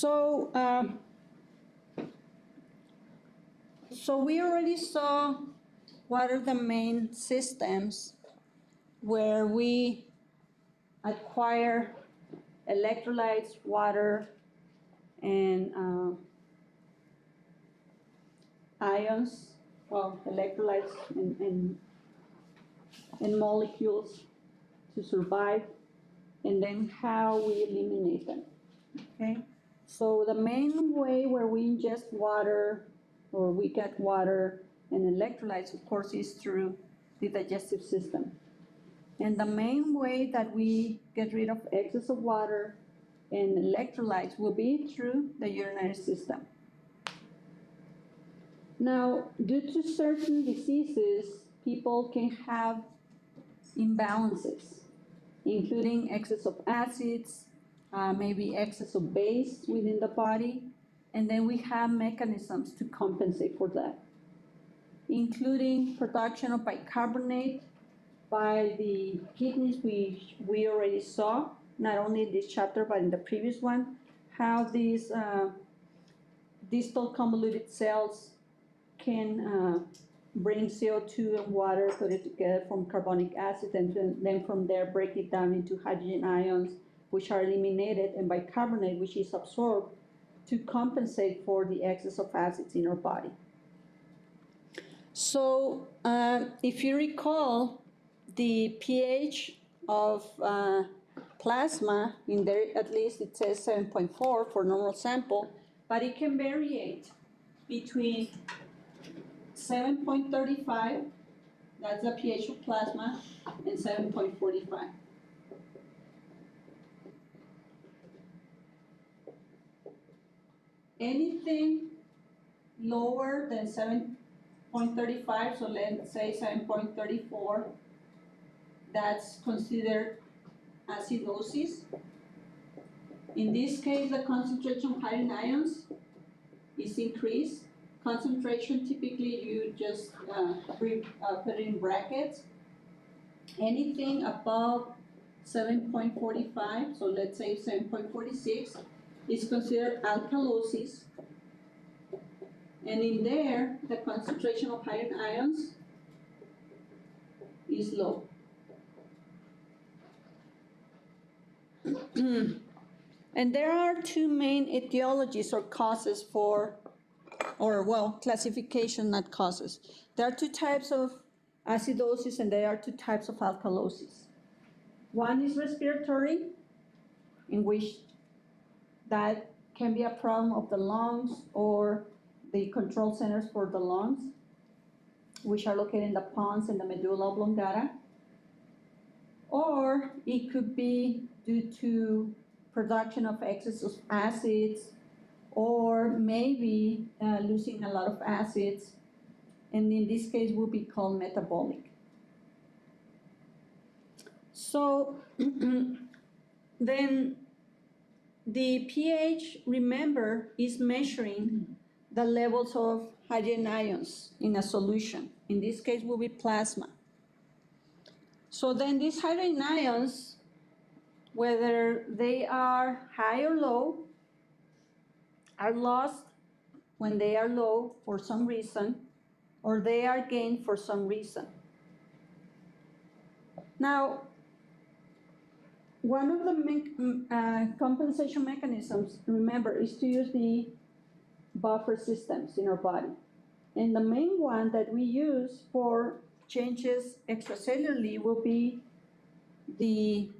So, so we already saw what are the main systems where we acquire electrolytes, water, and ions, well, electrolytes and molecules to survive, and then how we eliminate them, okay? So the main way where we ingest water or we get water and electrolytes, of course, is through the digestive system. And the main way that we get rid of excess of water and electrolytes will be through the urinary system. Now, due to certain diseases, people can have imbalances, including excess of acids, maybe excess of base within the body, and then we have mechanisms to compensate for that, including production of bicarbonate by the kidneys. We already saw, not only in this chapter but in the previous one, how these distal convoluted cells can bring CO2 and water, put it together from carbonic acid, and then from there break it down into hydrogen ions, which are eliminated, and bicarbonate, which is absorbed to compensate for the excess of acids in our body. So if you recall, the pH of plasma, in there at least it says 7.4 for normal sample, but it can vary between 7.35, that's the pH of plasma, and 7.45. Anything lower than 7.35, so let's say 7.34, that's considered acidosis. In this case, the concentration of hydrogen ions is increased. Concentration, typically you just put it in brackets. Anything above 7.45, so let's say 7.46, is considered alkalosis. And in there, the concentration of hydrogen ions is low. And there are two main etiologies or causes for, or well, classification, not causes. There are two types of acidosis and there are two types of alkalosis. One is respiratory, in which that can be a problem of the lungs or the control centers for the lungs, which are located in the pons and the medulla oblongata. Or it could be due to production of excess of acids, or maybe losing a lot of acids, and in this case will be called metabolic. So then the pH, remember, is measuring the levels of hydrogen ions in a solution. In this case will be plasma. So then these hydrogen ions, whether they are high or low, are lost when they are low for some reason, or they are gained for some reason. Now, one of the compensation mechanisms, remember, is to use the buffer systems in our body. And the main one that we use for changes extracellularly will be the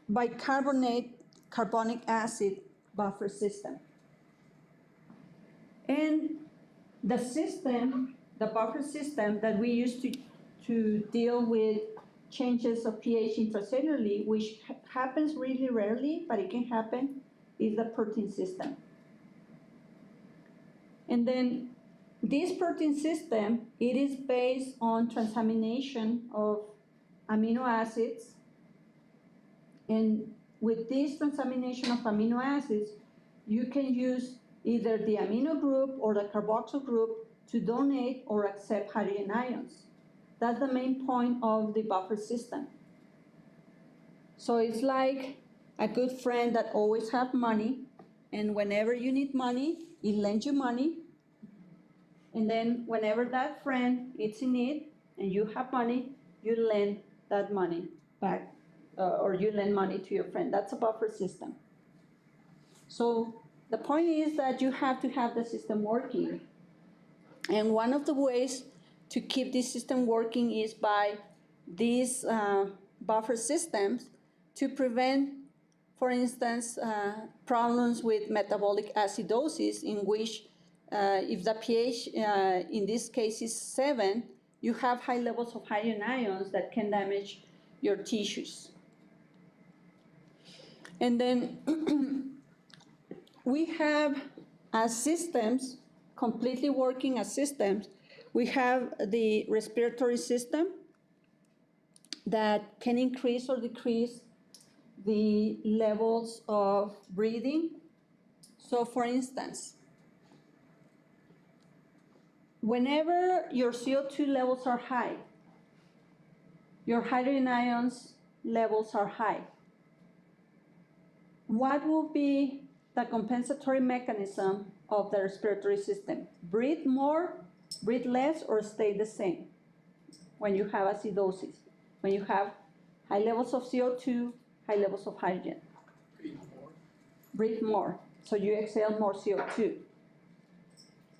bicarbonate carbonic acid buffer system. And the system, the buffer system that we use to deal with changes of pH intracellularly, which happens really rarely, but it can happen, is the protein system. And then this protein system, it is based on transamination of amino acids. And with this transamination of amino acids, you can use either the amino group or the carboxyl group to donate or accept hydrogen ions. That's the main point of the buffer system. So it's like a good friend that always have money, and whenever you need money, it lends you money. And then whenever that friend is in need and you have money, you lend that money back, or you lend money to your friend. That's a buffer system. So the point is that you have to have the system working. And one of the ways to keep this system working is by these buffer systems to prevent, for instance, problems with metabolic acidosis, in which if the pH in this case is 7, you have high levels of hydrogen ions that can damage your tissues. And then we have, as systems, completely working as systems, we have the respiratory system that can increase or decrease the levels of breathing. So for instance, whenever your CO2 levels are high, your hydrogen ions levels are high, what will be the compensatory mechanism of the respiratory system? Breathe more, breathe less, or stay the same when you have acidosis, when you have high levels of CO2, high levels of hydrogen? Breathe more. Breathe more, so you exhale more CO2.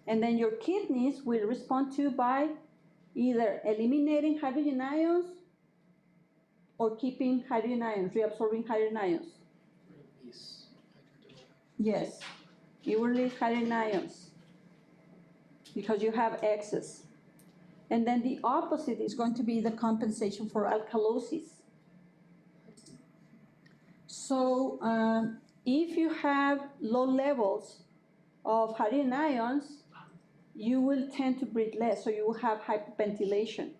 And then your kidneys will respond to by either eliminating hydrogen ions or keeping hydrogen ions, reabsorbing hydrogen ions. Release hydrogen. Yes, you will release hydrogen ions because you have excess. And then the opposite is going to be the compensation for alkalosis. So if you have low levels of hydrogen ions, you will tend to breathe less, so you will have hyperventilation.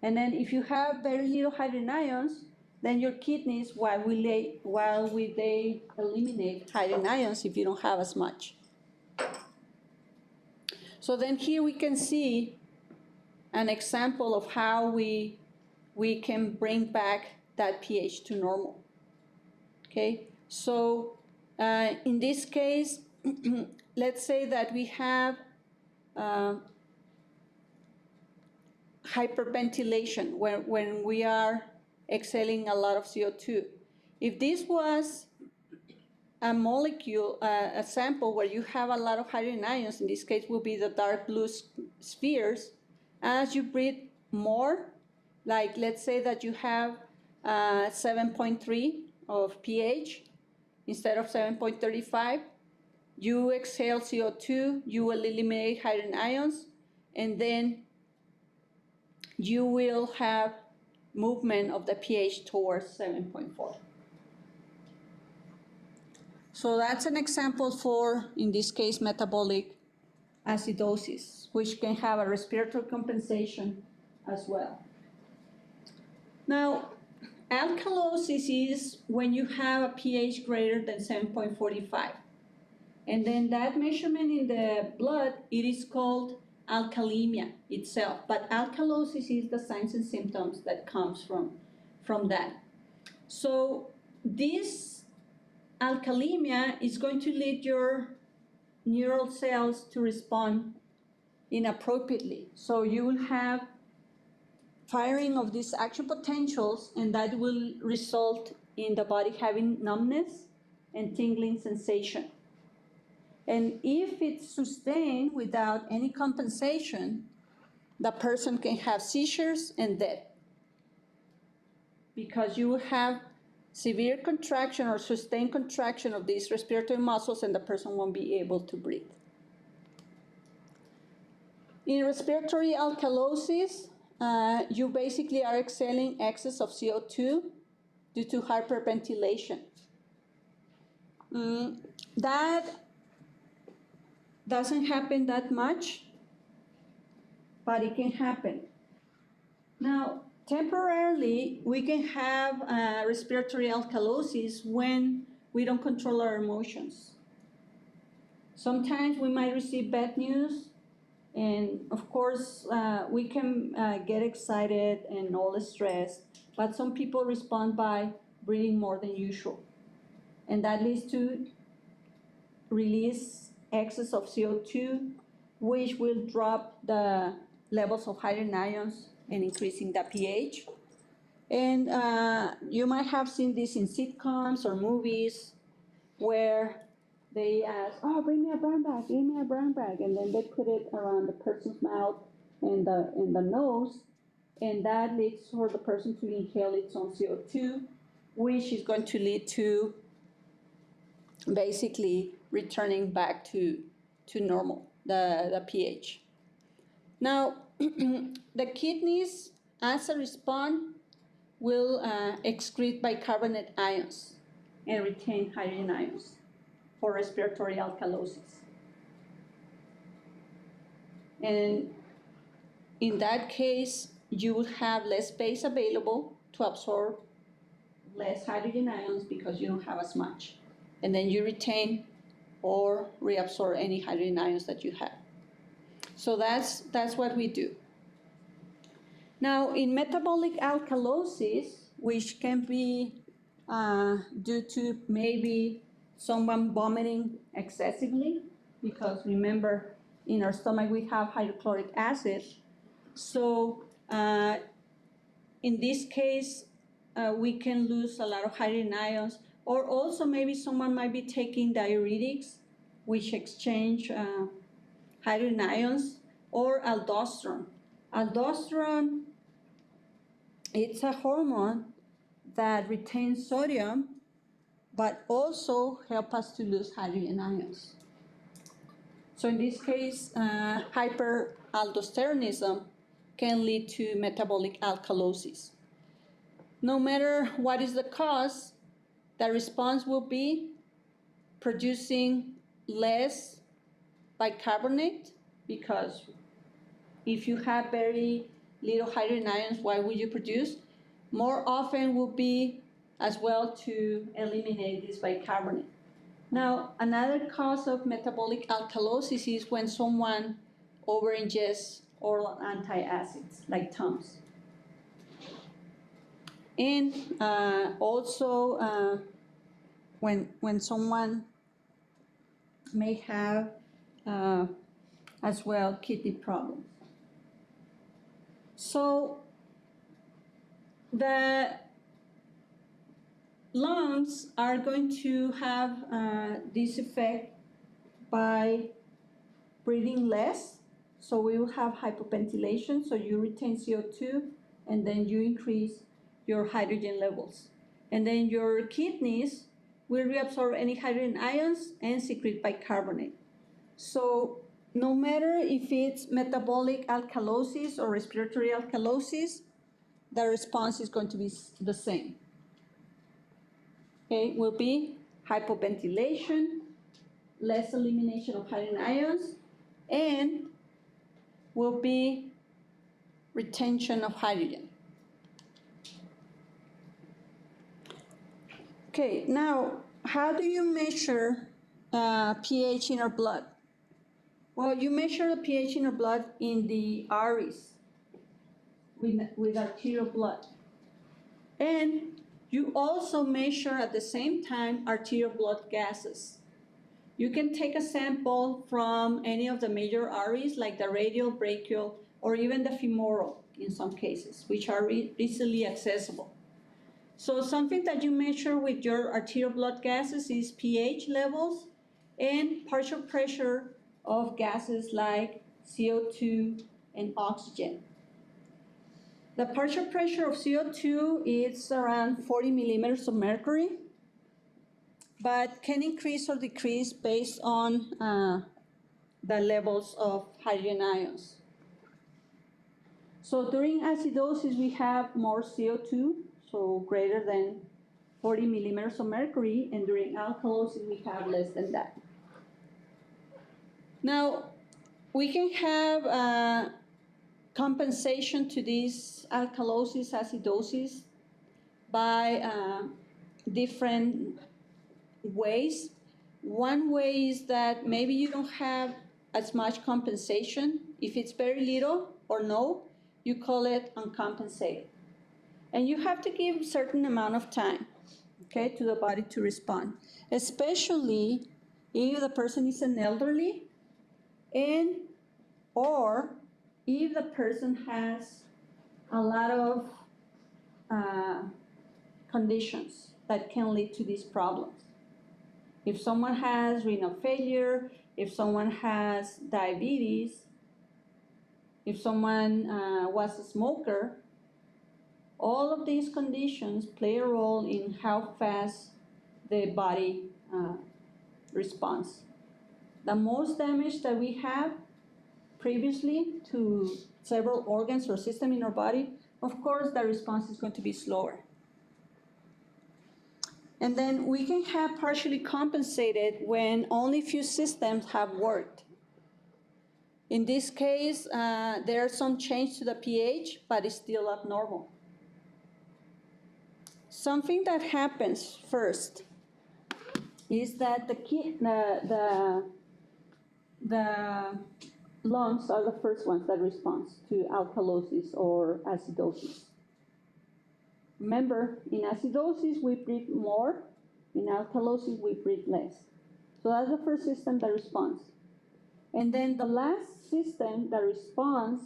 And then if you have very little hydrogen ions, then your kidneys, why will they eliminate hydrogen ions if you don't have as much? So then here we can see an example of how we can bring back that pH to normal. Okay, so in this case, let's say that we have hyperventilation when we are exhaling a lot of CO2. If this was a molecule, a sample where you have a lot of hydrogen ions, in this case will be the dark blue spheres, as you breathe more, like let's say that you have 7.3 of pH instead of 7.35, you exhale CO2, you will eliminate hydrogen ions, and then you will have movement of the pH towards 7.4. So that's an example for, in this case, metabolic acidosis, which can have a respiratory compensation as well. Now, alkalosis is when you have a pH greater than 7.45. And then that measurement in the blood, it is called alkalemia itself. But alkalosis is the signs and symptoms that comes from that. So this alkalemia is going to lead your neural cells to respond inappropriately. So you will have firing of these action potentials, and that will result in the body having numbness and tingling sensation. And if it's sustained without any compensation, the person can have seizures and death, because you will have severe contraction or sustained contraction of these respiratory muscles, and the person won't be able to breathe. In respiratory alkalosis, you basically are exhaling excess of CO2 due to hyperventilation. That doesn't happen that much, but it can happen. Now, temporarily, we can have respiratory alkalosis when we don't control our emotions. Sometimes we might receive bad news, and of course, we can get excited and all stressed, but some people respond by breathing more than usual. and that leads to release excess of CO2, which will drop the levels of hydrogen ions and increasing the pH. And you might have seen this in sitcoms or movies where they ask, oh, bring me a brown bag, bring me a brown bag, and then they put it around the person's mouth and the nose, and that leads for the person to inhale its own CO2, which is going to lead to basically returning back to normal, the pH. Now, the kidneys, as a response, will excrete bicarbonate ions and retain hydrogen ions for respiratory alkalosis. And in that case, you will have less space available to absorb less hydrogen ions because you don't have as much. And then you retain or reabsorb any hydrogen ions that you have. So that's what we do. Now, in metabolic alkalosis, which can be due to maybe someone vomiting excessively, because remember, in our stomach we have hydrochloric acid. So in this case, we can lose a lot of hydrogen ions, or also maybe someone might be taking diuretics, which exchange hydrogen ions, or aldosterone. Aldosterone, it's a hormone that retains sodium, but also help us to lose hydrogen ions. So in this case, hyperaldosteronism can lead to metabolic alkalosis. No matter what is the cause, the response will be producing less bicarbonate, because if you have very little hydrogen ions, why would you produce? More often will be as well to eliminate this bicarbonate. Now, another cause of metabolic alkalosis is when someone overingests oral antacids like Tums. And also when someone may have as well kidney problems. So the lungs are going to have this effect by breathing less. So we will have hypoventilation, so you retain CO2 and then you increase your hydrogen levels. And then your kidneys will reabsorb any hydrogen ions and secrete bicarbonate. So no matter if it's metabolic alkalosis or respiratory alkalosis, the response is going to be the same. Okay, will be hypoventilation, less elimination of hydrogen ions, and will be retention of hydrogen. Okay, now how do you measure pH in our blood? Well, you measure the pH in our blood in the arteries with arterial blood. And you also measure at the same time arterial blood gases. You can take a sample from any of the major arteries like the radial, brachial, or even the femoral in some cases, which are easily accessible. So something that you measure with your arterial blood gases is pH levels and partial pressure of gases like CO2 and oxygen. The partial pressure of CO2 is around 40 millimeters of mercury, but can increase or decrease based on the levels of hydrogen ions. So during acidosis, we have more CO2, so greater than 40 millimeters of mercury, and during alkalosis, we have less than that. Now, we can have compensation to this alkalosis, acidosis by different ways. One way is that maybe you don't have as much compensation. If it's very little or no, you call it uncompensated. And you have to give a certain amount of time. okay, to the body to respond, especially if the person is an elderly and or if the person has a lot of conditions that can lead to these problems. If someone has renal failure, if someone has diabetes, if someone was a smoker, all of these conditions play a role in how fast the body responds. The most damage that we have previously to several organs or systems in our body, of course, the response is going to be slower. And then we can have partially compensated when only few systems have worked. In this case, there's some change to the pH, but it's still abnormal. Something that happens first is that the lungs are the first ones that respond to alkalosis or acidosis. Remember, in acidosis, we breathe more. In alkalosis, we breathe less. So that's the first system that responds. And then the last system that responds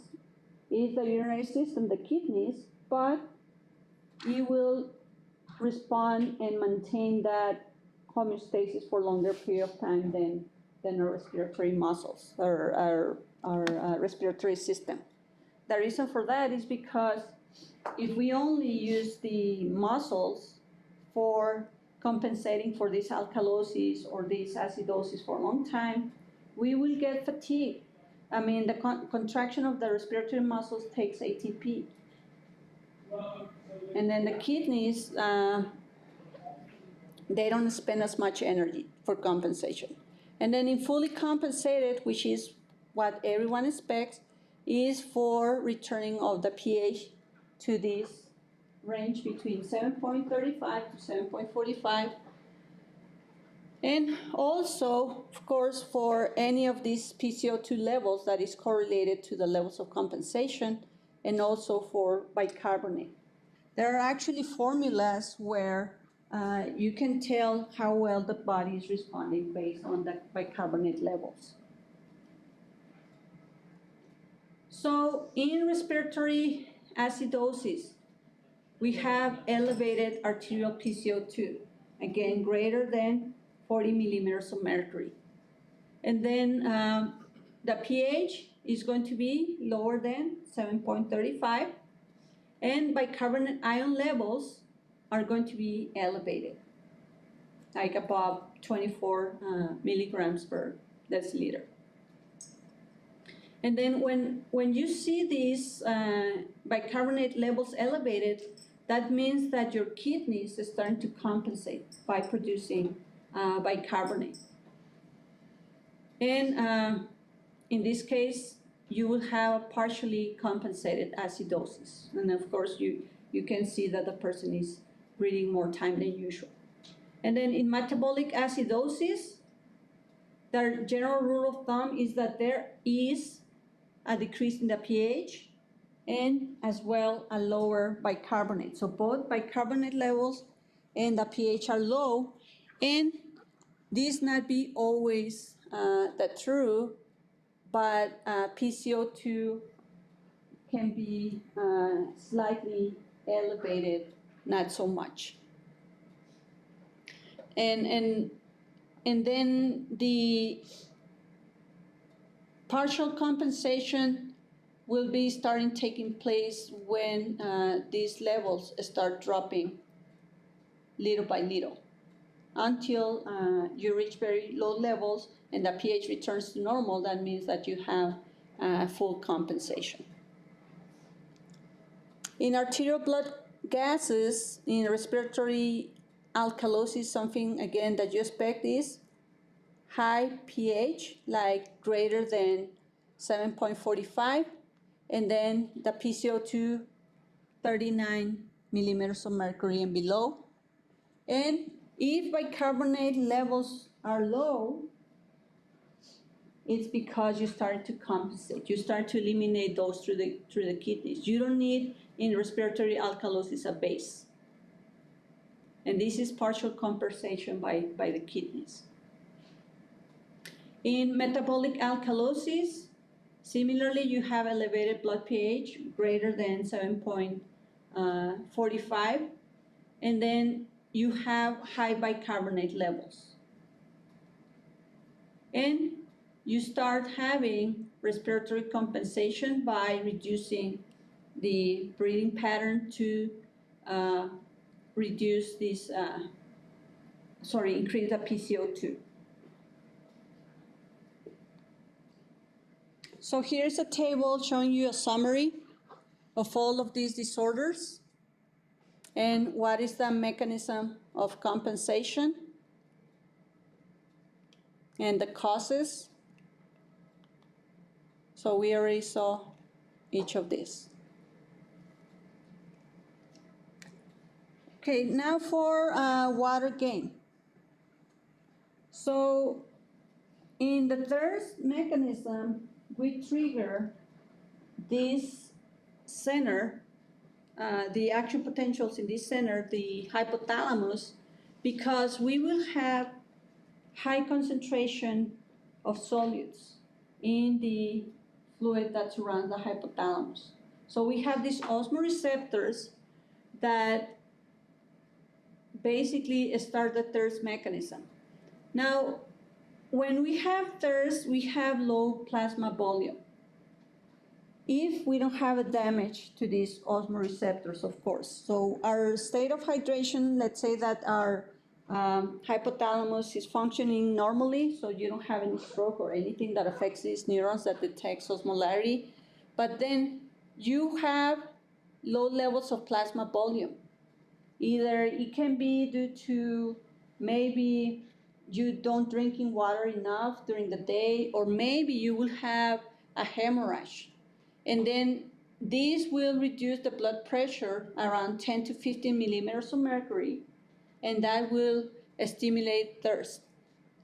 is the urinary system, the kidneys, but it will respond and maintain that homeostasis for a longer period of time than our respiratory muscles or our respiratory system. The reason for that is because if we only use the muscles for compensating for this alkalosis or this acidosis for a long time, we will get fatigue. I mean, the contraction of the respiratory muscles takes ATP. And then the kidneys, they don't spend as much energy for compensation. And then in fully compensated, which is what everyone expects, is for returning of the pH to this range between 7.35 to 7.45. And also, of course, for any of these PCO2 levels that is correlated to the levels of compensation, and also for bicarbonate. There are actually formulas where you can tell how well the body is responding based on the bicarbonate levels. So in respiratory acidosis, we have elevated arterial PCO2, again greater than 40 millimeters of mercury. And then the pH is going to be lower than 7.35, and bicarbonate ion levels are going to be elevated, like above 24 milligrams per deciliter. And then when you see these bicarbonate levels elevated, that means that your kidneys are starting to compensate by producing bicarbonate. And in this case, you will have a partially compensated acidosis. And of course, you can see that the person is breathing more time than usual. And then in metabolic acidosis, the general rule of thumb is that there is a decrease in the pH and as well a lower bicarbonate. So both bicarbonate levels and the pH are low, and this not be always the true, but PCO2 can be slightly elevated, not so much. And then the partial compensation will be starting taking place when these levels start dropping little by little until you reach very low levels and the pH returns to normal. That means that you have full compensation. In arterial blood gases, in respiratory alkalosis, something again that you expect is high pH, like greater than 7.45, and then the PCO2 39 millimeters of mercury and below. And if bicarbonate levels are low, it's because you start to compensate. You start to eliminate those through the kidneys. You don't need in respiratory alkalosis a base. And this is partial compensation by the kidneys. In metabolic alkalosis, similarly, you have elevated blood pH greater than 7.45, and then you have high bicarbonate levels. And you start having respiratory compensation by reducing the breathing pattern to reduce this, increase the PCO2. So here's a table showing you a summary of all of these disorders and what is the mechanism of compensation and the causes. So we already saw each of these. Okay, now for water gain. So in the thirst mechanism, we trigger this center, the action potentials in this center, the hypothalamus, because we will have high concentration of solutes in the fluid that surrounds the hypothalamus. So we have these osmoreceptors that basically start the thirst mechanism. Now, when we have thirst, we have low plasma volume. If we don't have a damage to these osmoreceptors, of course. So our state of hydration, let's say that our hypothalamus is functioning normally, so you don't have any stroke or anything that affects these neurons that detects osmolarity, but then you have low levels of plasma volume. Either it can be due to maybe you don't drinking water enough during the day, or maybe you will have a hemorrhage. And then this will reduce the blood pressure around 10 to 15 millimeters of mercury, and that will stimulate thirst.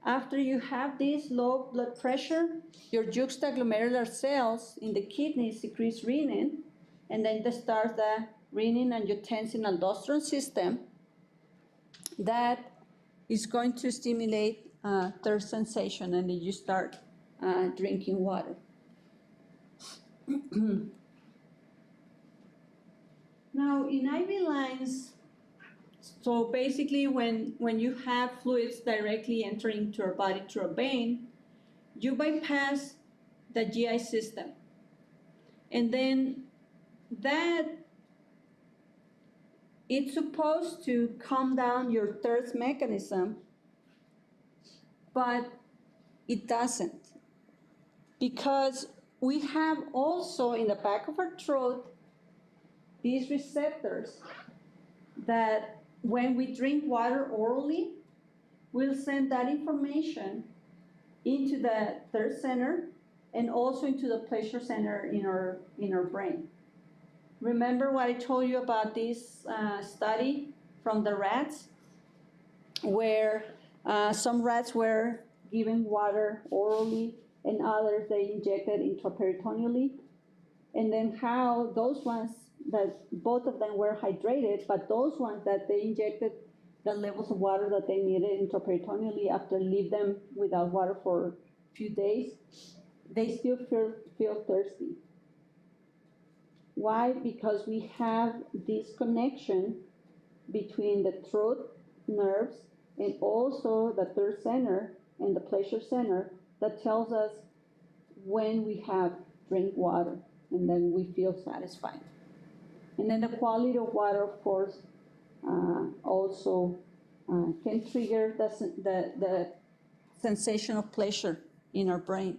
After you have this low blood pressure, your juxtaglomerular cells in the kidneys secrete renin, and then they start the renin-angiotensin-aldosterone system that is going to stimulate thirst sensation, and then you start drinking water. Now, in IV lines, so basically when you have fluids directly entering to our body through a vein, you bypass the GI system. And then that, it's supposed to calm down your thirst mechanism, but it doesn't. Because we have also in the back of our throat these receptors that when we drink water orally, will send that information into the thirst center and also into the pleasure center in our brain. Remember what I told you about this study from the rats, where some rats were given water orally and others they injected intraperitoneally, and then how those ones that both of them were hydrated, but those ones that they injected the levels of water that they needed intraperitoneally after leave them without water for a few days, they still feel thirsty. Why? Because we have this connection between the throat nerves and also the thirst center and the pleasure center that tells us when we have drink water, and then we feel satisfied. And then the quality of water, of course, also can trigger the sensation of pleasure in our brain.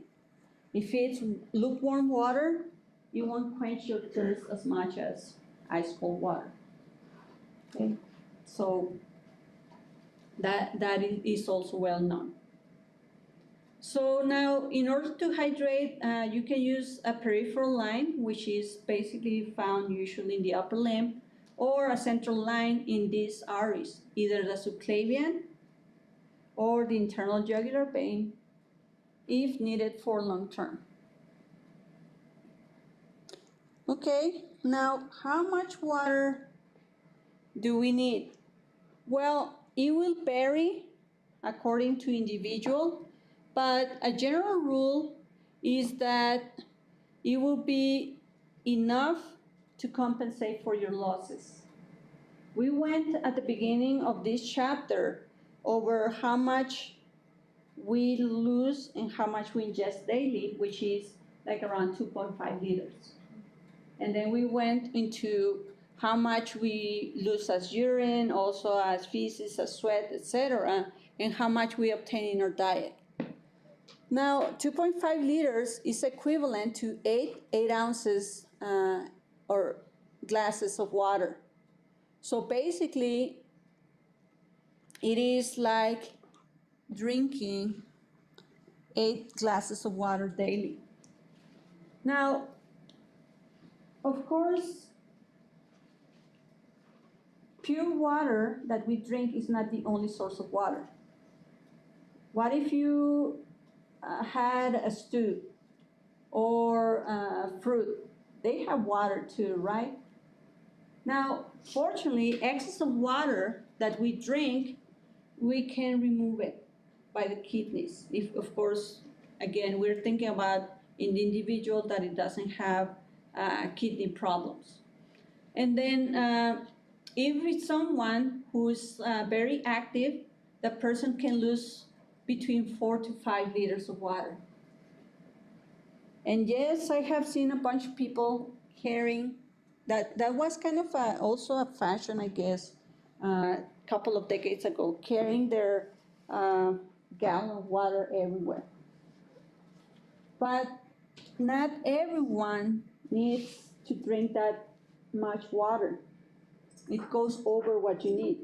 If it's lukewarm water, you won't quench your thirst as much as ice cold water. Okay, so that is also well known. So now, in order to hydrate, you can use a peripheral line, which is basically found usually in the upper limb, or a central line in these arteries, either the subclavian or the internal jugular vein, if needed for long term. Okay, now how much water do we need? Well, it will vary according to individual, but a general rule is that it will be enough to compensate for your losses. We went at the beginning of this chapter over how much we lose and how much we ingest daily, which is like around 2.5 liters. And then we went into how much we lose as urine, also as feces, as sweat, etc., and how much we obtain in our diet. Now, 2.5 liters is equivalent to 8 ounces or glasses of water. So basically, it is like drinking 8 glasses of water daily. Now, of course, pure water that we drink is not the only source of water. What if you had a stew or fruit? They have water too, right? Now, fortunately, excess of water that we drink, we can remove it by the kidneys. If, of course, again, we're thinking about in the individual that it doesn't have kidney problems. And then if it's someone who's very active, the person can lose between 4 to 5 liters of water. And yes, I have seen a bunch of people carrying that. That was kind of also a fashion, I guess, a couple of decades ago, carrying their gallon of water everywhere. But not everyone needs to drink that much water. It goes over what you need.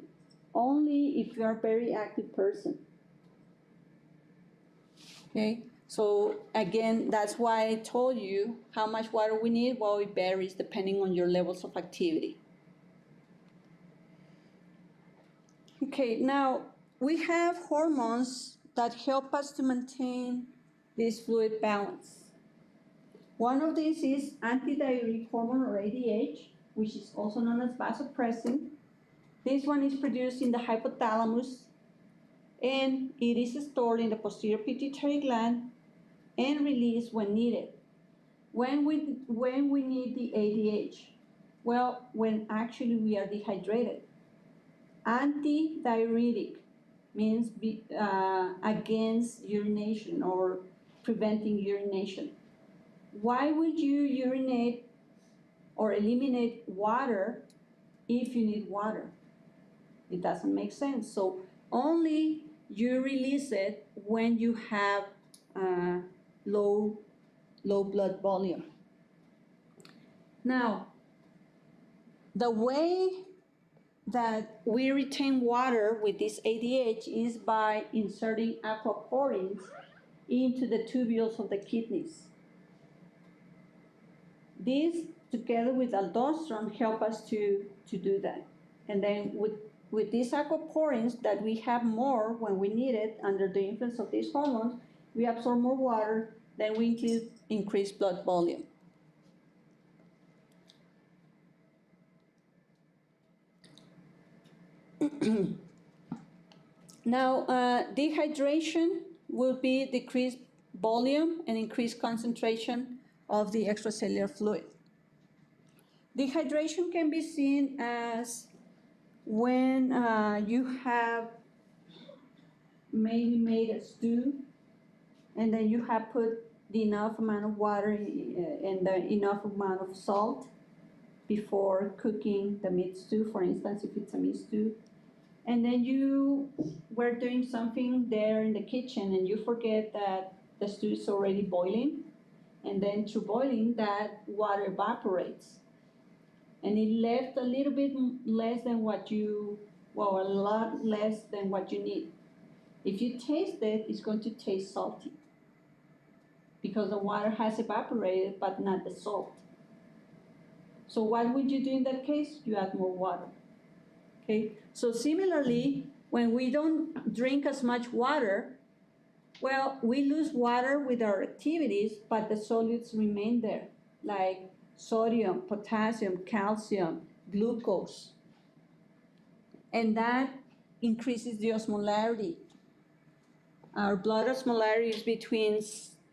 Only if you are a very active person. Okay, so again, that's why I told you how much water we need. Well, it varies depending on your levels of activity. Okay, now we have hormones that help us to maintain this fluid balance. One of these is antidiuretic hormone, or ADH, which is also known as vasopressin. This one is produced in the hypothalamus, and it is stored in the posterior pituitary gland and released when needed. When we need the ADH? Well, when actually we are dehydrated. Antidiuretic means against urination or preventing urination. Why would you urinate or eliminate water if you need water? It doesn't make sense. So only you release it when you have low blood volume. Now, the way that we retain water with this ADH is by inserting aquaporins into the tubules of the kidneys. These, together with aldosterone, help us to do that. And then with these aquaporins that we have more when we need it under the influence of these hormones, we absorb more water, then we increase blood volume. Now, dehydration will be decreased volume and increased concentration of the extracellular fluid. Dehydration can be seen as when you have maybe made a stew and then you have put the enough amount of water and the enough amount of salt before cooking the meat stew, for instance, if it's a meat stew. And then you were doing something there in the kitchen and you forget that the stew is already boiling. And then through boiling, that water evaporates. And it left a little bit less than what you, well, a lot less than what you need. If you taste it, it's going to taste salty because the water has evaporated, but not the salt. So what would you do in that case? You add more water. Okay, so similarly, when we don't drink as much water, well, we lose water with our activities, but the solutes remain there, like sodium, potassium, calcium, glucose. And that increases the osmolarity. Our blood osmolarity is between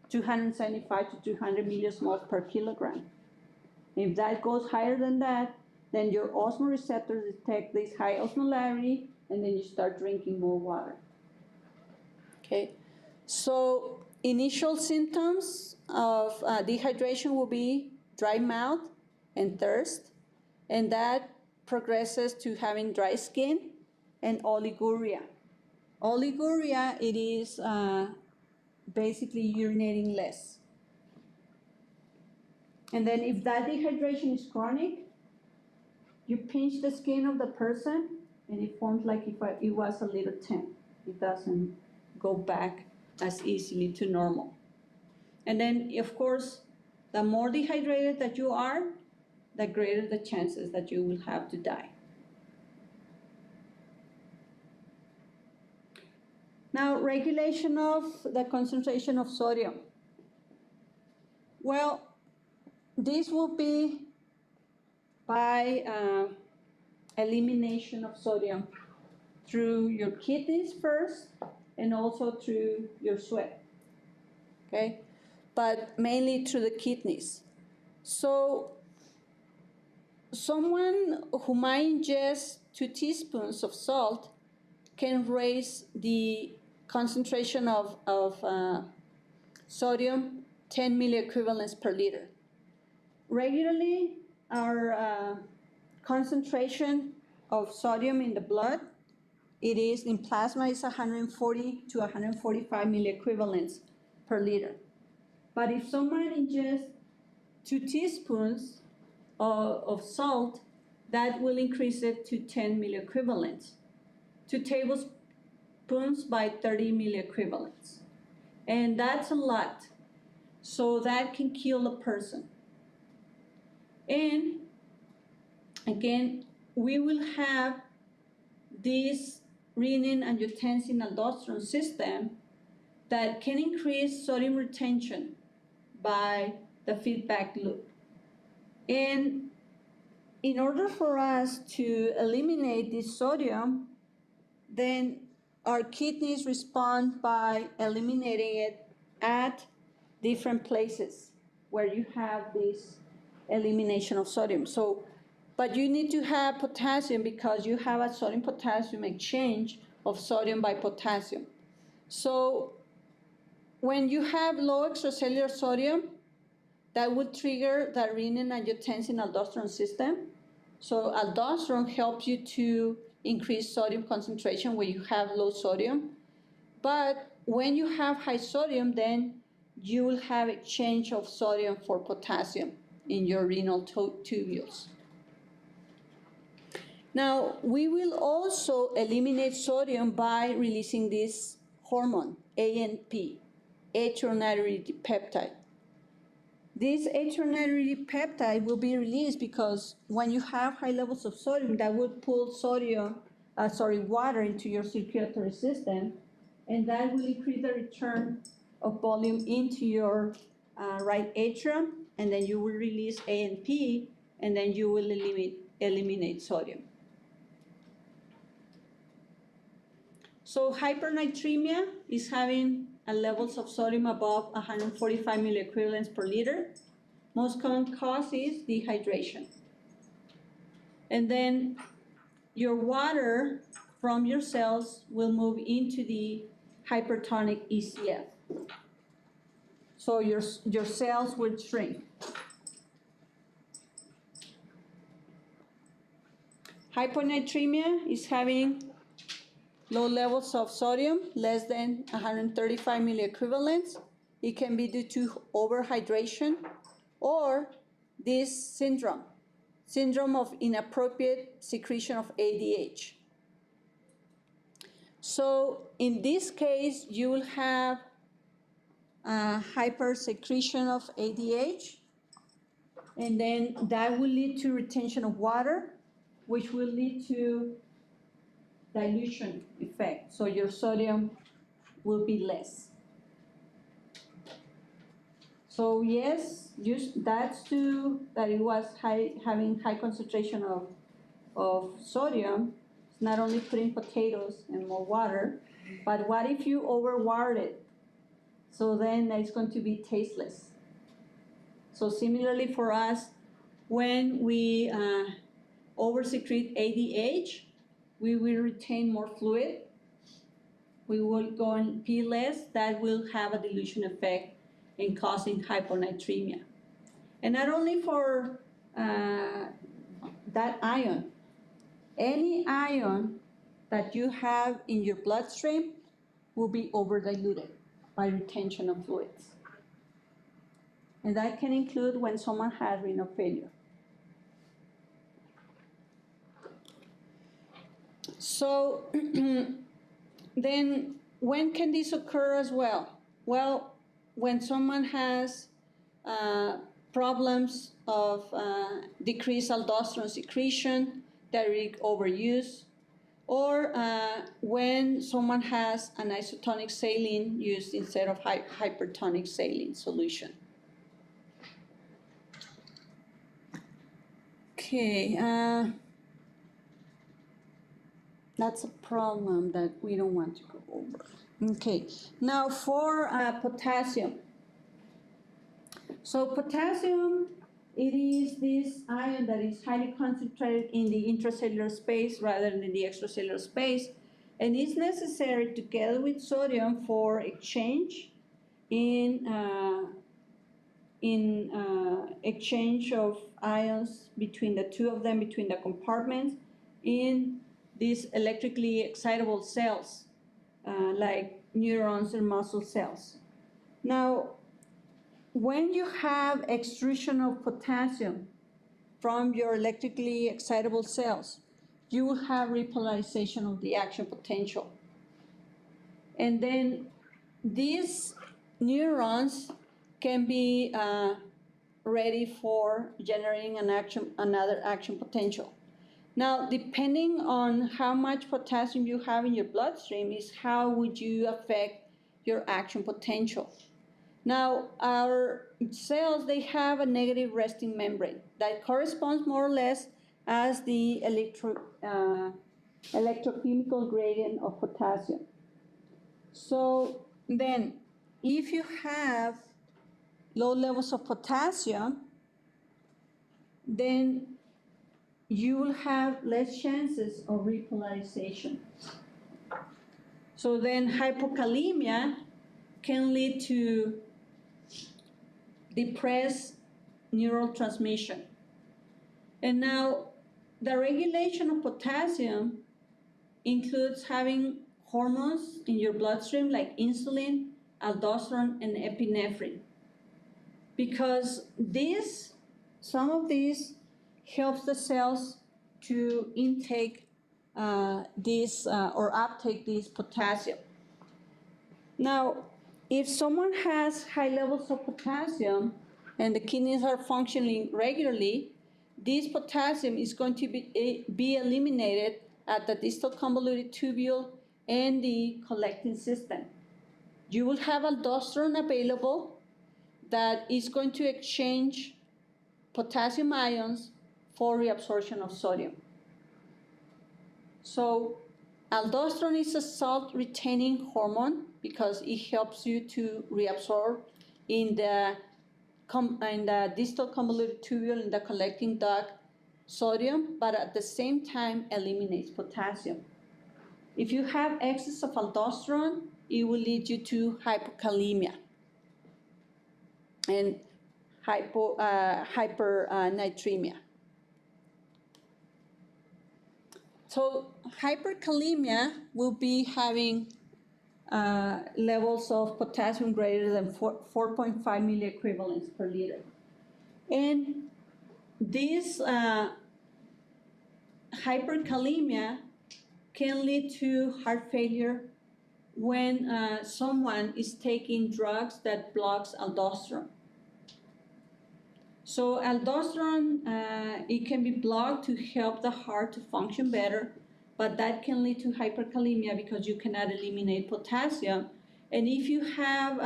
275 to 200 millismoles per kilogram. If that goes higher than that, then your osmoreceptors detect this high osmolarity, and then you start drinking more water. Okay, so initial symptoms of dehydration will be dry mouth and thirst, and that progresses to having dry skin and oliguria. Oliguria, it is basically urinating less. And then if that dehydration is chronic, you pinch the skin of the person and it forms like if it was a little tent. It doesn't go back as easily to normal. And then, of course, the more dehydrated that you are, the greater the chances that you will have to die. Now, regulation of the concentration of sodium. Well, this will be by elimination of sodium through your kidneys first and also through your sweat, okay? But mainly through the kidneys. So someone who might ingest 2 teaspoons of salt can raise the concentration of sodium 10 milliequivalents per liter. Regularly, our concentration of sodium in the blood, it is in plasma is 140 to 145 milliequivalents per liter. But if someone ingests 2 teaspoons of salt, that will increase it to 10 milliequivalents. 2 tablespoons by 30 milliequivalents. And that's a lot. So that can kill a person. And again, we will have this renin-angiotensin-aldosterone system that can increase sodium retention by the feedback loop. And in order for us to eliminate this sodium, then our kidneys respond by eliminating it at different places where you have this elimination of sodium. So, but you need to have potassium because you have a sodium-potassium exchange of sodium by potassium. So when you have low extracellular sodium, that would trigger the renin-angiotensin-aldosterone system. So aldosterone helps you to increase sodium concentration when you have low sodium. But when you have high sodium, then you will have exchange of sodium for potassium in your renal tubules. Now, we will also eliminate sodium by releasing this hormone, ANP, atrial natriuretic peptide. This atrial natriuretic peptide will be released because when you have high levels of sodium, that would pull water into your circulatory system, and that will increase the return of volume into your right atrium, and then you will release ANP, and then you will eliminate sodium. So hypernatremia is having levels of sodium above 145 milliequivalents per liter. Most common cause is dehydration. And then your water from your cells will move into the hypertonic ECF. So your cells will shrink. Hyponatremia is having low levels of sodium, less than 135 milliequivalents. It can be due to overhydration or this syndrome of inappropriate secretion of ADH. So in this case, you will have hypersecretion of ADH, and then that will lead to retention of water, which will lead to dilution effect, so your sodium will be less. So yes, that's true that it was having high concentration of sodium, not only putting potatoes and more water, but what if you overwater it? So then it's going to be tasteless. So similarly for us, when we oversecrete ADH, we will retain more fluid. We will go and pee less. That will have a dilution effect in causing hyponatremia. And not only for that ion, any ion that you have in your bloodstream will be overdiluted by retention of fluids. And that can include when someone has renal failure. So then when can this occur as well? Well, when someone has problems of decreased aldosterone secretion, diuretic overuse, or when someone has an isotonic saline used instead of hypertonic saline solution. Okay, that's a problem that we don't want to go over. Okay, now for potassium. So potassium, it is this ion that is highly concentrated in the intracellular space rather than the extracellular space, and is necessary together with sodium for exchange in exchange of ions between the two of them, between the compartments, in these electrically excitable cells, like neurons and muscle cells. Now, when you have extrusion of potassium from your electrically excitable cells, you will have repolarization of the action potential. And then these neurons can be ready for generating another action potential. Now, depending on how much potassium you have in your bloodstream is how would you affect your action potential. Now, our cells, they have a negative resting membrane that corresponds more or less as the electrochemical gradient of potassium. So then, if you have low levels of potassium, then you will have less chances of repolarization. So then hypokalemia can lead to depressed neural transmission. And now the regulation of potassium includes having hormones in your bloodstream like insulin, aldosterone, and epinephrine. Because some of these helps the cells to intake or uptake this potassium. Now, if someone has high levels of potassium and the kidneys are functioning regularly, this potassium is going to be eliminated at the distal convoluted tubule and the collecting system. You will have aldosterone available that is going to exchange potassium ions for reabsorption of sodium. So aldosterone is a salt-retaining hormone because it helps you to reabsorb in the distal convoluted tubule in the collecting duct sodium, but at the same time eliminates potassium. If you have excess of aldosterone, it will lead you to hypokalemia and hypernatremia. So hyperkalemia will be having levels of potassium greater than 4.5 milliequivalents per liter. And this hyperkalemia can lead to heart failure when someone is taking drugs that blocks aldosterone. So aldosterone, it can be blocked to help the heart to function better, but that can lead to hyperkalemia because you cannot eliminate potassium. And if you have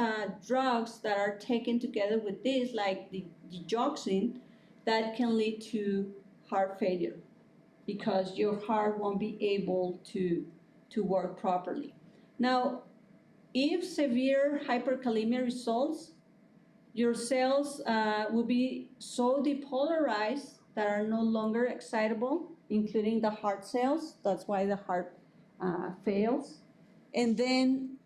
drugs that are taken together with this, like the digoxin, that can lead to heart failure. because your heart won't be able to work properly. Now, if severe hyperkalemia results, your cells will be so depolarized that are no longer excitable, including the heart cells. That's why the heart fails. And then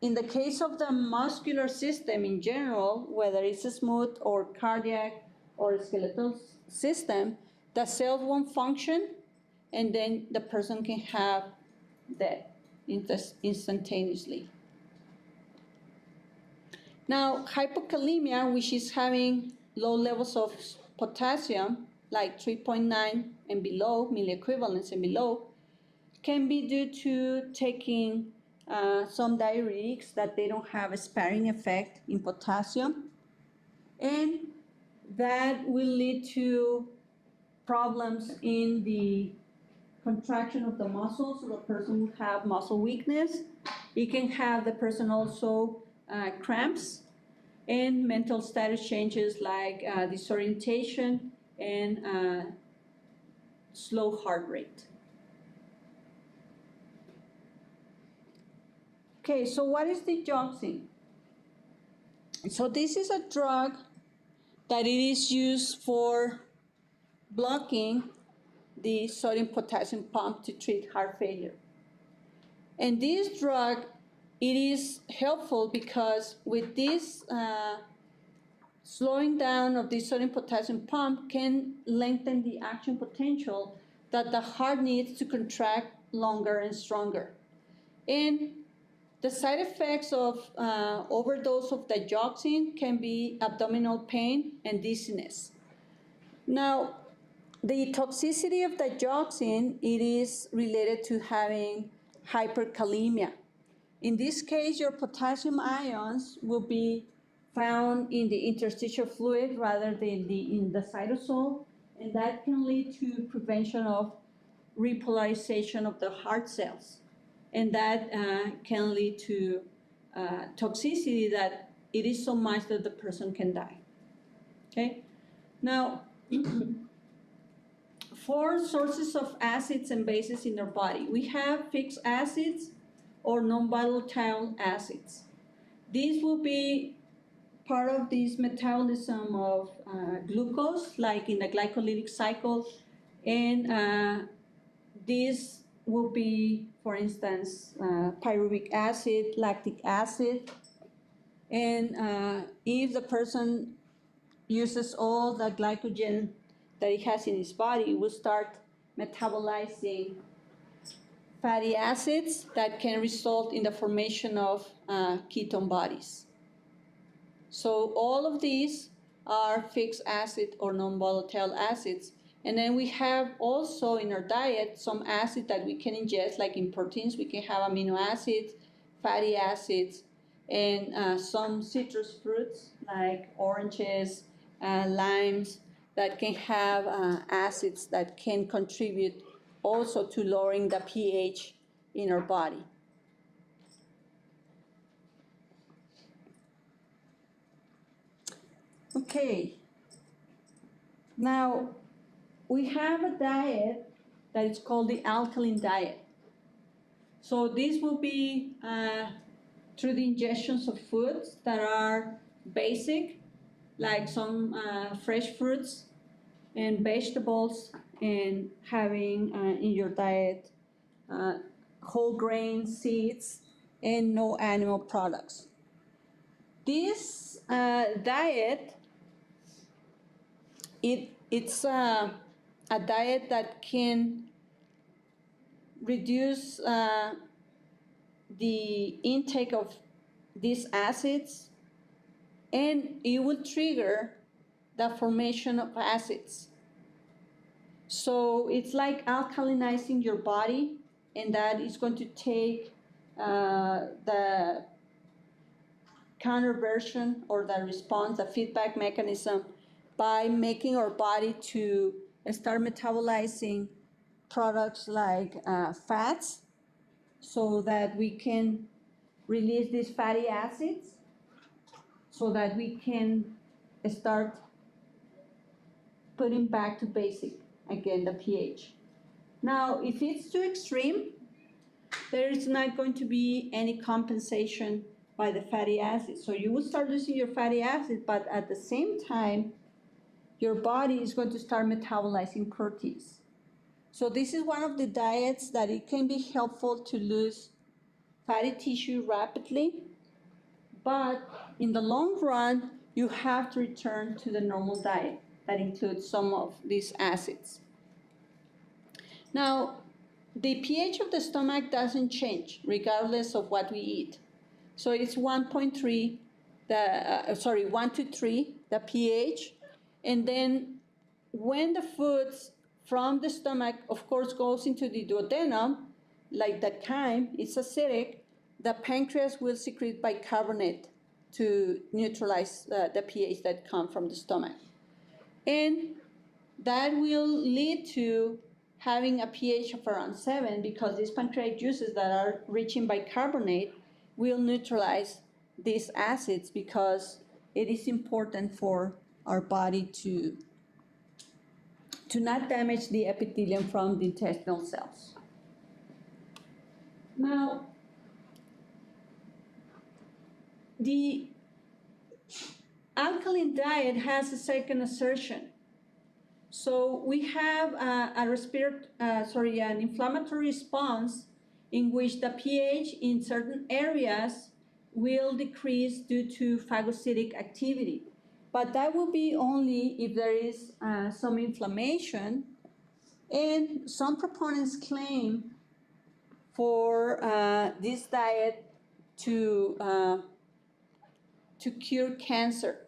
in the case of the muscular system in general, whether it's smooth or cardiac or skeletal system, the cells won't function, and then the person can have death instantaneously. Now, hypokalemia, which is having low levels of potassium, like 3.9 and below, milliequivalents and below, can be due to taking some diuretics that they don't have a sparing effect in potassium, and that will lead to problems in the contraction of the muscles, so the person will have muscle weakness. It can have the person also cramps and mental status changes like disorientation and slow heart rate. Okay, so what is digoxin? So this is a drug that it is used for blocking the sodium-potassium pump to treat heart failure. And this drug, it is helpful because with this slowing down of the sodium-potassium pump can lengthen the action potential that the heart needs to contract longer and stronger. And the side effects of overdose of digoxin can be abdominal pain and dizziness. Now, the toxicity of digoxin, it is related to having hyperkalemia. In this case, your potassium ions will be found in the interstitial fluid rather than in the cytosol, and that can lead to prevention of repolarization of the heart cells. And that can lead to toxicity that it is so much that the person can die. Okay? Now, 4 sources of acids and bases in our body. We have fixed acids or non-volatile acids. These will be part of this metabolism of glucose, like in the glycolytic cycle, and these will be, for instance, pyruvic acid, lactic acid, and if the person uses all the glycogen that it has in his body, it will start metabolizing fatty acids that can result in the formation of ketone bodies. So all of these are fixed acid or non-volatile acids. And then we have also in our diet some acid that we can ingest, like in proteins, we can have amino acids, fatty acids, and some citrus fruits like oranges, limes, that can have acids that can contribute also to lowering the pH in our body. Okay, now we have a diet that is called the alkaline diet. So this will be through the ingestions of foods that are basic, like some fresh fruits and vegetables, and having in your diet whole grains, seeds, and no animal products. This diet, it's a diet that can reduce the intake of these acids, and it will trigger the formation of acids. So it's like alkalinizing your body, and that is going to take the counterversion or the response, the feedback mechanism, by making our body to start metabolizing products like fats, so that we can release these fatty acids, so that we can start putting back to basic again the pH. Now, if it's too extreme, there is not going to be any compensation by the fatty acid. So you will start losing your fatty acid, but at the same time, your body is going to start metabolizing proteins. So this is one of the diets that it can be helpful to lose fatty tissue rapidly, but in the long run, you have to return to the normal diet that includes some of these acids. Now, the pH of the stomach doesn't change regardless of what we eat. So it's 1.3, 1 to 3, the pH. And then when the foods from the stomach, of course, goes into the duodenum, like the chyme, it's acidic, the pancreas will secrete bicarbonate to neutralize the pH that come from the stomach. And that will lead to having a pH of around 7 because these pancreatic juices that are rich in bicarbonate will neutralize these acids because it is important for our body to not damage the epithelium from the intestinal cells. Now, the alkaline diet has a second assertion. So we have an inflammatory response in which the pH in certain areas will decrease due to phagocytic activity. But that will be only if there is some inflammation. And some proponents claim for this diet to cure cancer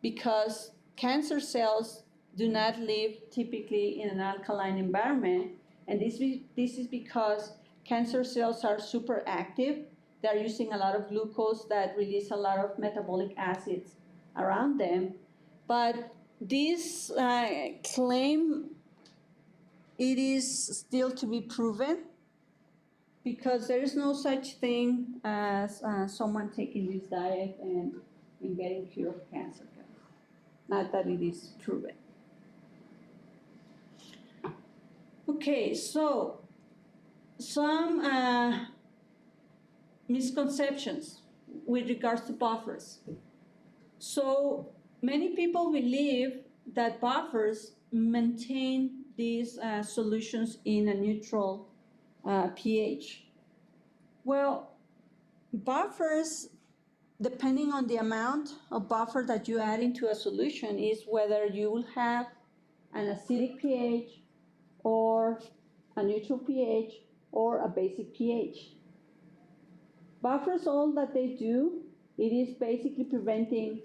because cancer cells do not live typically in an alkaline environment, and this is because cancer cells are super active. They're using a lot of glucose that release a lot of metabolic acids around them. But this claim, it is still to be proven because there is no such thing as someone taking this diet and getting cured of cancer. Not that it is proven. Okay, so some misconceptions with regards to buffers. So many people believe that buffers maintain these solutions in a neutral pH. Well, buffers, depending on the amount of buffer that you add into a solution, is whether you will have an acidic pH or a neutral pH or a basic pH. Buffers, all that they do, it is basically preventing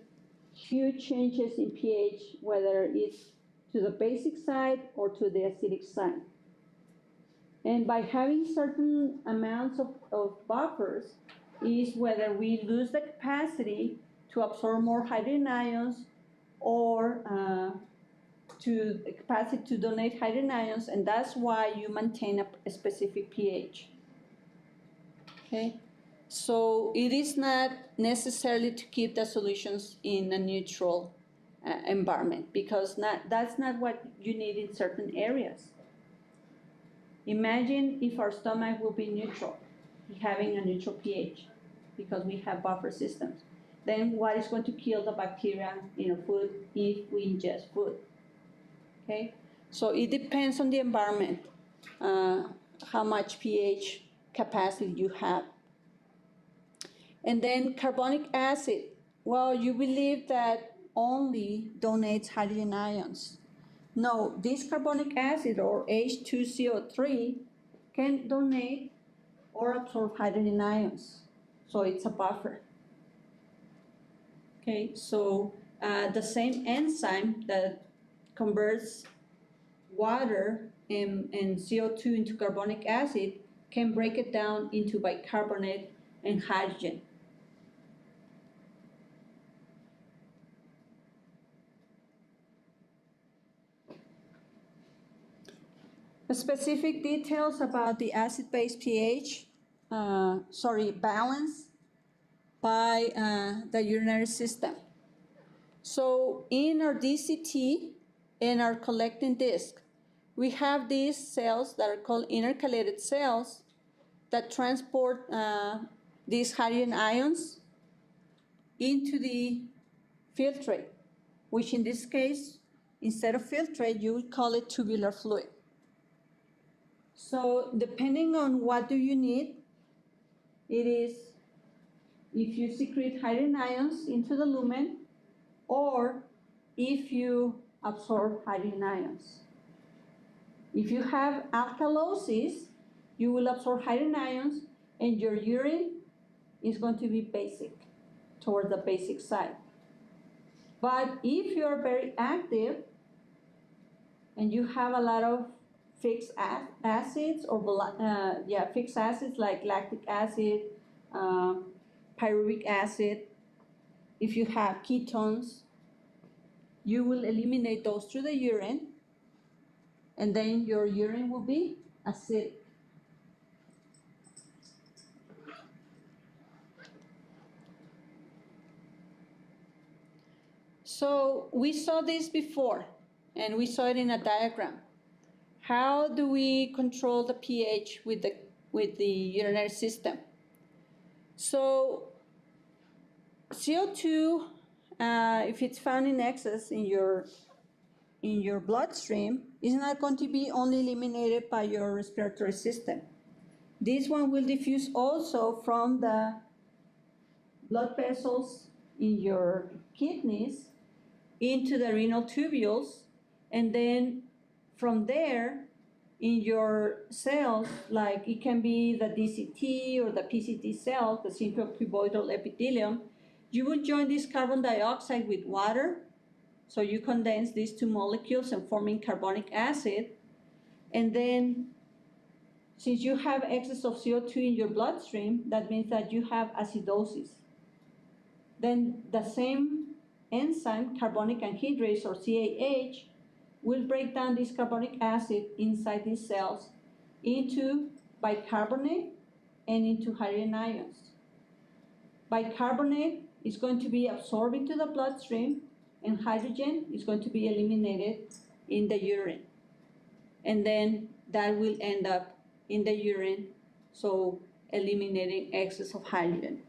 huge changes in pH, whether it's to the basic side or to the acidic side. And by having certain amounts of buffers is whether we lose the capacity to absorb more hydrogen ions or to the capacity to donate hydrogen ions, and that's why you maintain a specific pH. Okay? So it is not necessarily to keep the solutions in a neutral environment because that's not what you need in certain areas. Imagine if our stomach will be neutral, having a neutral pH, because we have buffer systems. Then what is going to kill the bacteria in our food if we ingest food? Okay, so it depends on the environment, how much pH capacity you have. And then carbonic acid. Well, you believe that only donates hydrogen ions. No, this carbonic acid, or H2CO3, can donate or absorb hydrogen ions. So it's a buffer. Okay, so the same enzyme that converts water and CO2 into carbonic acid can break it down into bicarbonate and hydrogen. Specific details about the acid-base pH, balance by the urinary system. So in our DCT, in our collecting disc, we have these cells that are called intercalated cells that transport these hydrogen ions into the filtrate, which in this case, instead of filtrate, you would call it tubular fluid. So depending on what do you need, it is if you secrete hydrogen ions into the lumen or if you absorb hydrogen ions. If you have alkalosis, you will absorb hydrogen ions and your urine is going to be basic, toward the basic side. But if you are very active and you have a lot of fixed acids or fixed acids like lactic acid, pyruvic acid, if you have ketones, you will eliminate those through the urine, and then your urine will be acidic. So we saw this before, and we saw it in a diagram. How do we control the pH with the urinary system? So CO2, if it's found in excess in your bloodstream, is not going to be only eliminated by your respiratory system. This one will diffuse also from the blood vessels in your kidneys into the renal tubules, and then from there in your cells, like it can be the DCT or the PCT cells, the central cuboidal epithelium, you will join this carbon dioxide with water. So you condense these two molecules and forming carbonic acid. And then since you have excess of CO2 in your bloodstream, that means that you have acidosis. Then the same enzyme, carbonic anhydrase or CAH, will break down this carbonic acid inside these cells into bicarbonate and into hydrogen ions. Bicarbonate is going to be absorbed into the bloodstream, and hydrogen is going to be eliminated in the urine. And then that will end up in the urine, so eliminating excess of hydrogen.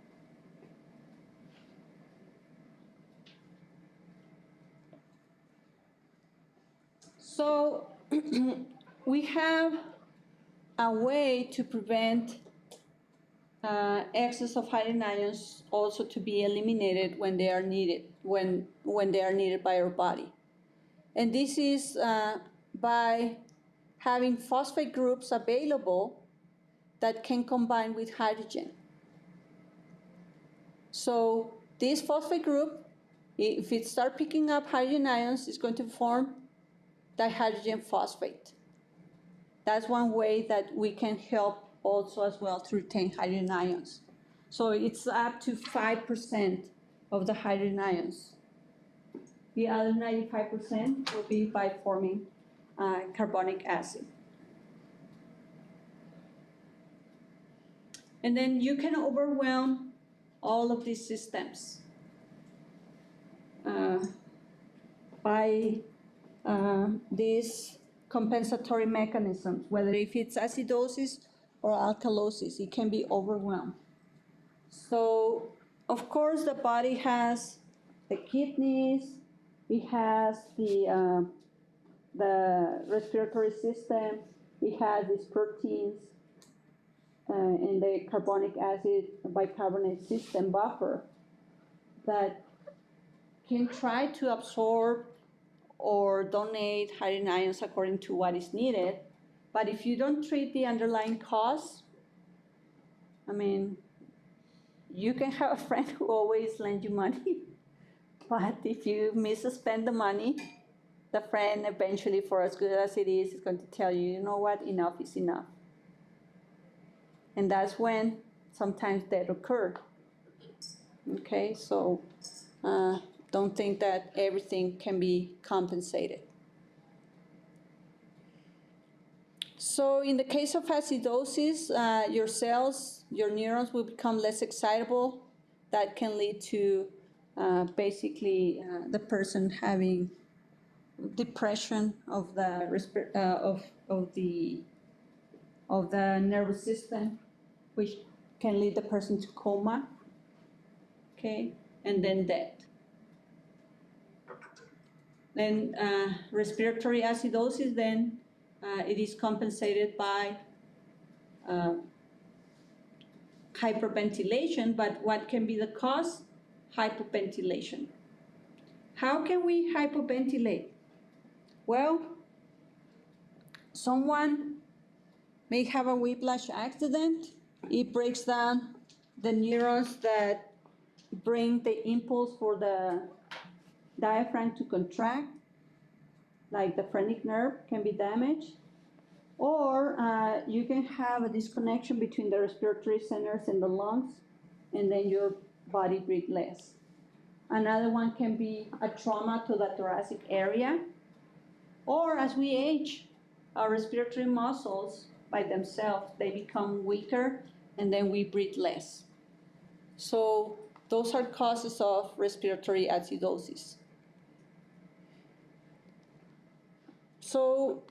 So we have a way to prevent excess of hydrogen ions also to be eliminated when they are needed, when they are needed by our body. And this is by having phosphate groups available that can combine with hydrogen. So this phosphate group, if it starts picking up hydrogen ions, it's going to form dihydrogen phosphate. That's one way that we can help also as well to retain hydrogen ions. So it's up to 5% of the hydrogen ions. The other 95% will be by forming carbonic acid. And then you can overwhelm all of these systems by these compensatory mechanisms, whether if it's acidosis or alkalosis, it can be overwhelmed. So, of course, the body has the kidneys, it has the respiratory system, it has these proteins, and the carbonic acid bicarbonate system buffer that can try to absorb or donate hydrogen ions according to what is needed. But if you don't treat the underlying cause, I mean, you can have a friend who always lends you money, but if you misspend the money, the friend eventually, for as good as it is going to tell you, you know what, enough is enough. And that's when sometimes death occurs. Okay, so don't think that everything can be compensated. So in the case of acidosis, your cells, your neurons will become less excitable. That can lead to basically the person having depression of the of the nervous system, which can lead the person to coma, okay, and then death. Then respiratory acidosis, then it is compensated by hyperventilation, but what can be the cause? Hypoventilation. How can we hypoventilate? Well, someone may have a whiplash accident. It breaks down the neurons that bring the impulse for the diaphragm to contract, like the phrenic nerve can be damaged. Or you can have a disconnection between the respiratory centers and the lungs, and then your body breathes less. Another one can be a trauma to the thoracic area. Or as we age, our respiratory muscles by themselves, they become weaker, and then we breathe less. So those are causes of respiratory acidosis. So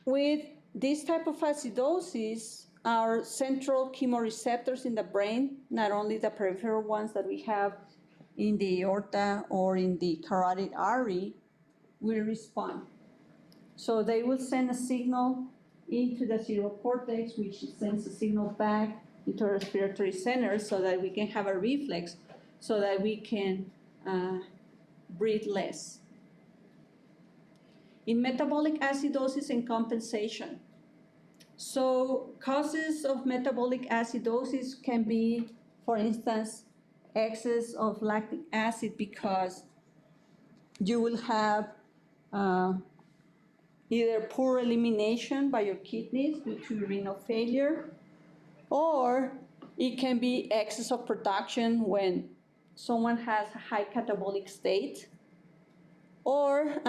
with this type of acidosis, our central chemoreceptors in the brain, not only the peripheral ones that we have in the aorta or in the carotid artery, will respond. So they will send a signal into the cerebral cortex, which sends a signal back into our respiratory center so that we can have a reflex, so that we can breathe less. In metabolic acidosis and compensation. So causes of metabolic acidosis can be, for instance, excess of lactic acid, because you will have either poor elimination by your kidneys due to renal failure, or it can be excess of production when someone has a high catabolic state, or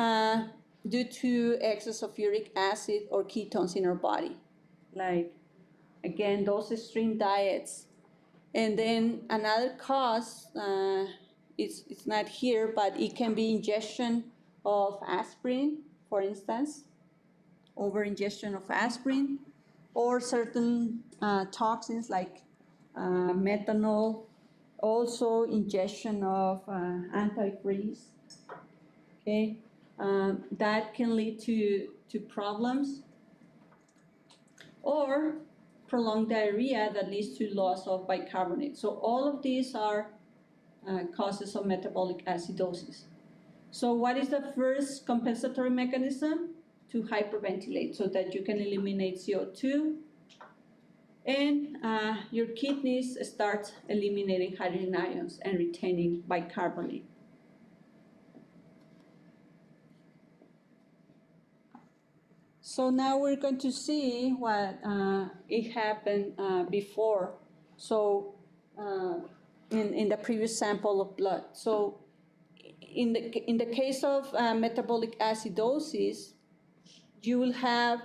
due to excess of uric acid or ketones in our body. Like, again, those extreme diets. And then another cause, it's not here, but it can be ingestion of aspirin, for instance, over-ingestion of aspirin, or certain toxins like methanol, also ingestion of antifreeze, okay? That can lead to problems, or prolonged diarrhea that leads to loss of bicarbonate. So all of these are causes of metabolic acidosis. So what is the first compensatory mechanism? To hyperventilate, so that you can eliminate CO2, and your kidneys start eliminating hydrogen ions and retaining bicarbonate. So now we're going to see what it happened before. So in the previous sample of blood. So in the case of metabolic acidosis, you will have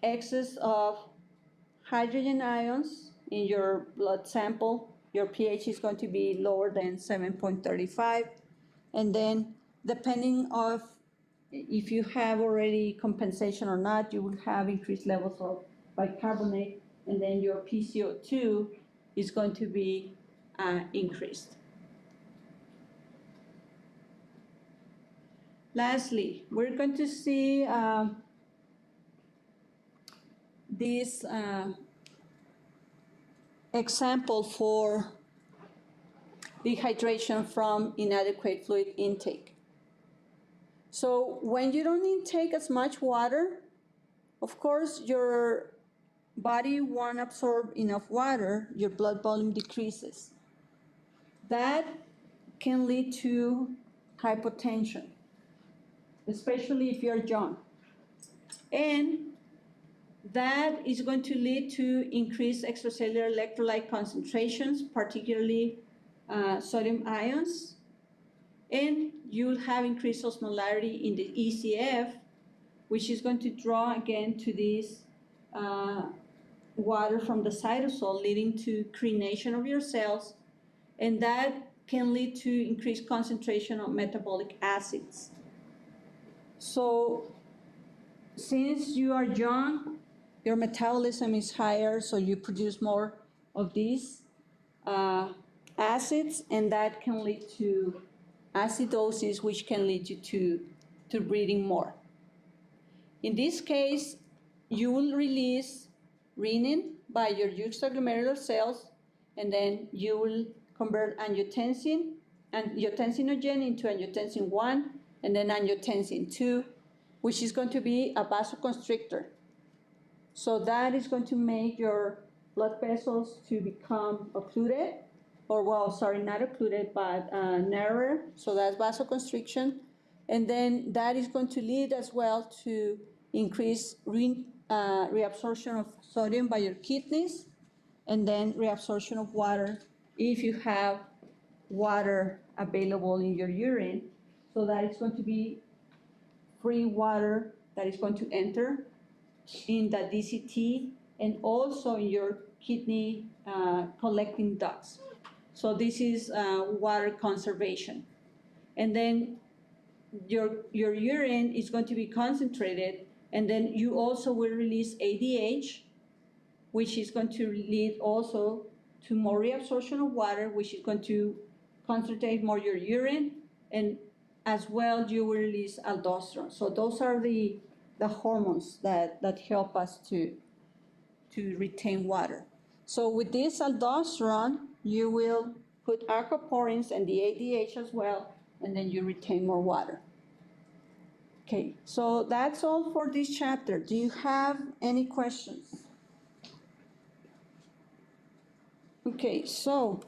excess of hydrogen ions in your blood sample. Your pH is going to be lower than 7.35, and then depending of if you have already compensation or not, you will have increased levels of bicarbonate, and then your PCO2 is going to be increased. Lastly, we're going to see this example for dehydration from inadequate fluid intake. So when you don't intake as much water, of course your body won't absorb enough water, your blood volume decreases. That can lead to hypotension, especially if you're young. And that is going to lead to increased extracellular electrolyte concentrations, particularly sodium ions. And you'll have increased osmolarity in the ECF, which is going to draw again to this water from the cytosol, leading to crenation of your cells. And that can lead to increased concentration of metabolic acids. So since you are young, your metabolism is higher, so you produce more of these acids, and that can lead to acidosis, which can lead you to breathing more. In this case, you will release renin by your juxtaglomerular cells, and then you will convert angiotensinogen into angiotensin 1 and then angiotensin 2, which is going to be a vasoconstrictor. So that is going to make your blood vessels to become occluded, or not occluded, but narrower, so that's vasoconstriction. And then that is going to lead as well to increase reabsorption of sodium by your kidneys, and then reabsorption of water if you have water available in your urine. So that is going to be free water that is going to enter in the DCT and also in your kidney collecting ducts. So this is water conservation. And then your urine is going to be concentrated, and then you also will release ADH, which is going to lead also to more reabsorption of water, which is going to concentrate more your urine, and as well you will release aldosterone. So those are the hormones that help us to retain water. So with this aldosterone, you will put aquaporins and the ADH as well, and then you retain more water. Okay, so that's all for this chapter. Do you have any questions? Okay, so